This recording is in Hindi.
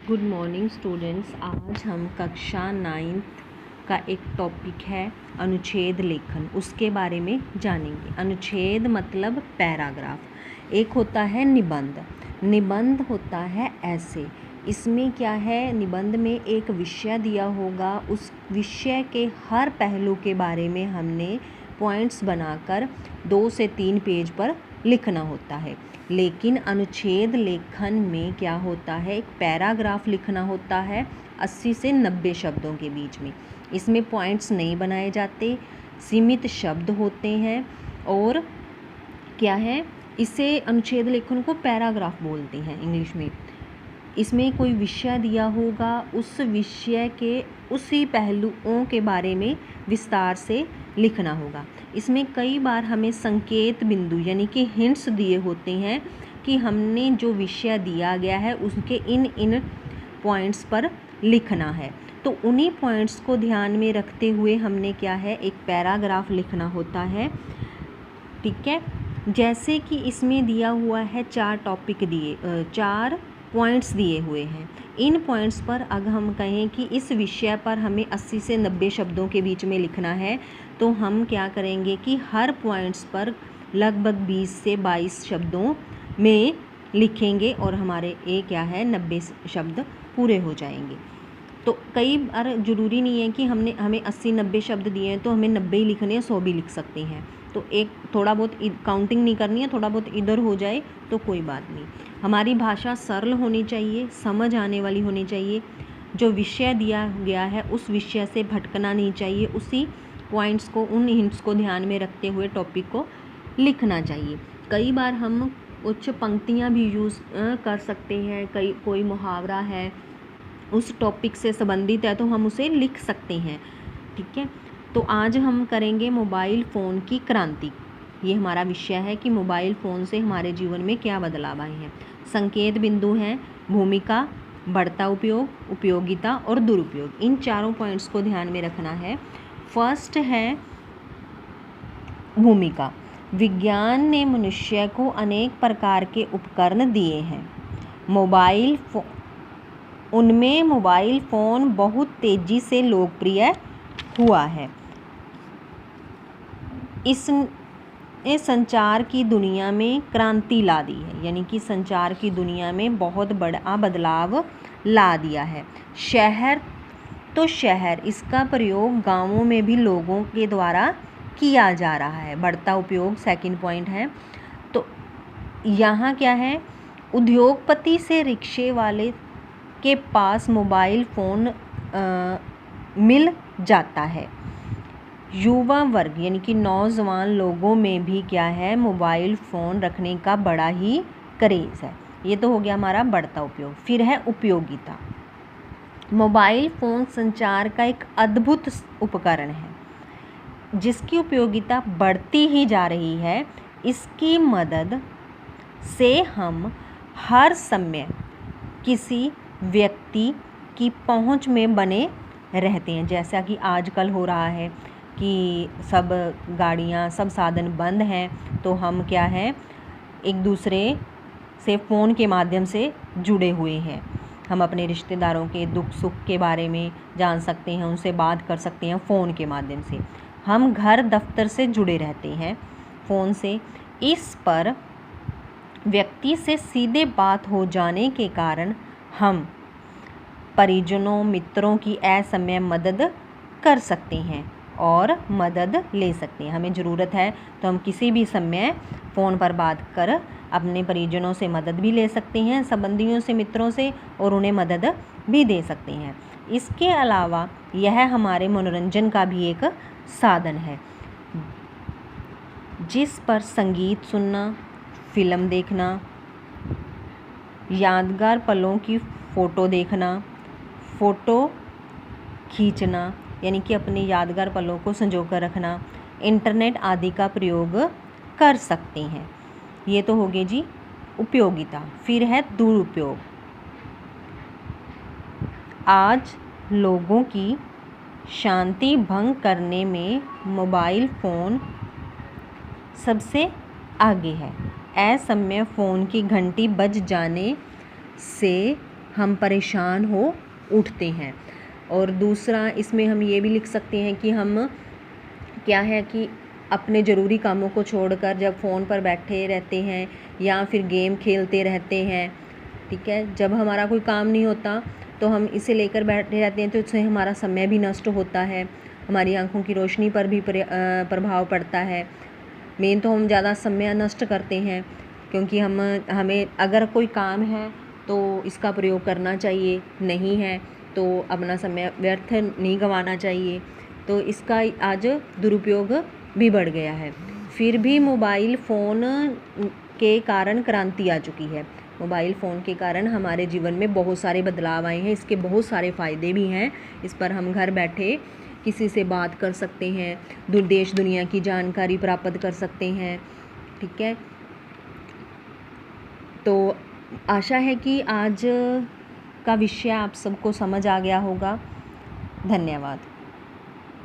Good morning students. आज हम कक्षा 9th का एक टॉपिक है अनुच्छेद लेखन, उसके बारे में जानेंगे। अनुच्छेद मतलब पैराग्राफ। एक होता है निबंध। निबंध होता है ऐसे, इसमें क्या है, निबंध में एक विषय दिया होगा, उस विषय के हर पहलू के बारे में हमने पॉइंट्स बनाकर 2 से 3 पेज पर लिखना होता है। लेकिन अनुच्छेद लेखन में क्या होता है, एक पैराग्राफ लिखना होता है 80 से 90 शब्दों के बीच में। इसमें पॉइंट्स नहीं बनाए जाते, सीमित शब्द होते हैं और क्या है, इसे अनुच्छेद लेखन को पैराग्राफ बोलते हैं इंग्लिश में। इसमें कोई विषय दिया होगा, उस विषय के उसी पहलुओं के बारे में विस्तार से लिखना होगा। इसमें कई बार हमें संकेत बिंदु यानी कि हिंट्स दिए होते हैं कि हमने जो विषय दिया गया है उसके इन पॉइंट्स पर लिखना है। तो उन्हीं पॉइंट्स को ध्यान में रखते हुए हमने क्या है, एक पैराग्राफ लिखना होता है। ठीक है, जैसे कि इसमें दिया हुआ है 4 पॉइंट्स दिए हुए हैं। इन पॉइंट्स पर अगर हम कहें कि इस विषय पर हमें 80 से 90 शब्दों के बीच में लिखना है, तो हम क्या करेंगे कि हर पॉइंट्स पर लगभग 20 से 22 शब्दों में लिखेंगे और हमारे क्या है 90 शब्द पूरे हो जाएंगे। तो कई बार ज़रूरी नहीं है कि हमें 80-90 शब्द दिए हैं तो हमें 90 ही लिखने हैं, 100 भी लिख सकते हैं। तो एक थोड़ा बहुत काउंटिंग नहीं करनी है, थोड़ा बहुत इधर हो जाए तो कोई बात नहीं। हमारी भाषा सरल होनी चाहिए, समझ आने वाली होनी चाहिए। जो विषय दिया गया है उस विषय से भटकना नहीं चाहिए, उसी पॉइंट्स को, उन हिंट्स को ध्यान में रखते हुए टॉपिक को लिखना चाहिए। कई बार हम कुछ पंक्तियाँ भी यूज़ कर सकते हैं, कोई मुहावरा है उस टॉपिक से संबंधित है तो हम उसे लिख सकते हैं। ठीक है, तो आज हम करेंगे मोबाइल फ़ोन की क्रांति। ये हमारा विषय है कि मोबाइल फ़ोन से हमारे जीवन में क्या बदलाव आए हैं। संकेत बिंदु हैं भूमिका, बढ़ता उपयोग, उपयोगिता और दुरुपयोग। इन 4 पॉइंट्स को ध्यान में रखना है। फर्स्ट है भूमिका। विज्ञान ने मनुष्य को अनेक प्रकार के उपकरण दिए हैं। उनमें मोबाइल फ़ोन बहुत तेज़ी से लोकप्रिय हुआ है। इसने संचार की दुनिया में क्रांति ला दी है, यानी कि संचार की दुनिया में बहुत बड़ा बदलाव ला दिया है। शहर तो शहर, इसका प्रयोग गांवों में भी लोगों के द्वारा किया जा रहा है। बढ़ता उपयोग सेकंड पॉइंट है। तो यहाँ क्या है, उद्योगपति से रिक्शे वाले के पास मोबाइल फ़ोन मिल जाता है। युवा वर्ग यानी कि नौजवान लोगों में भी क्या है, मोबाइल फ़ोन रखने का बड़ा ही क्रेज़ है। ये तो हो गया हमारा बढ़ता उपयोग। फिर है उपयोगिता। मोबाइल फ़ोन संचार का एक अद्भुत उपकरण है जिसकी उपयोगिता बढ़ती ही जा रही है। इसकी मदद से हम हर समय किसी व्यक्ति की पहुंच में बने रहते हैं। जैसा कि आजकल हो रहा है कि सब गाड़ियां, सब साधन बंद हैं, तो हम क्या है, एक दूसरे से फ़ोन के माध्यम से जुड़े हुए हैं। हम अपने रिश्तेदारों के दुख सुख के बारे में जान सकते हैं, उनसे बात कर सकते हैं फ़ोन के माध्यम से। हम घर दफ्तर से जुड़े रहते हैं फ़ोन से। इस पर व्यक्ति से सीधे बात हो जाने के कारण हम परिजनों, मित्रों की असमय मदद कर सकते हैं और मदद ले सकते हैं। हमें ज़रूरत है तो हम किसी भी समय फ़ोन पर बात कर अपने परिजनों से मदद भी ले सकते हैं, संबंधियों से, मित्रों से, और उन्हें मदद भी दे सकते हैं। इसके अलावा यह हमारे मनोरंजन का भी एक साधन है, जिस पर संगीत सुनना, फिल्म देखना, यादगार पलों की फ़ोटो देखना, फ़ोटो खींचना यानी कि अपने यादगार पलों को संजो कर रखना, इंटरनेट आदि का प्रयोग कर सकते हैं। ये तो हो गए जी उपयोगिता। फिर है दुरुपयोग। आज लोगों की शांति भंग करने में मोबाइल फ़ोन सबसे आगे है। असमय फ़ोन की घंटी बज जाने से हम परेशान हो उठते हैं। और दूसरा इसमें हम ये भी लिख सकते हैं कि हम क्या है कि अपने ज़रूरी कामों को छोड़कर जब फ़ोन पर बैठे रहते हैं या फिर गेम खेलते रहते हैं, ठीक है, जब हमारा कोई काम नहीं होता तो हम इसे लेकर बैठे रहते हैं, तो इससे हमारा समय भी नष्ट होता है, हमारी आँखों की रोशनी पर भी प्रभाव पड़ता है। मेन तो हम ज़्यादा समय नष्ट करते हैं, क्योंकि हमें अगर कोई काम है तो इसका प्रयोग करना चाहिए, नहीं है तो अपना समय व्यर्थ नहीं गंवाना चाहिए। तो इसका आज दुरुपयोग भी बढ़ गया है। फिर भी मोबाइल फ़ोन के कारण क्रांति आ चुकी है। मोबाइल फ़ोन के कारण हमारे जीवन में बहुत सारे बदलाव आए हैं, इसके बहुत सारे फ़ायदे भी हैं। इस पर हम घर बैठे किसी से बात कर सकते हैं, देश दुनिया की जानकारी प्राप्त कर सकते हैं, ठीक है। तो आशा है कि आज का विषय आप सबको समझ आ गया होगा। धन्यवाद।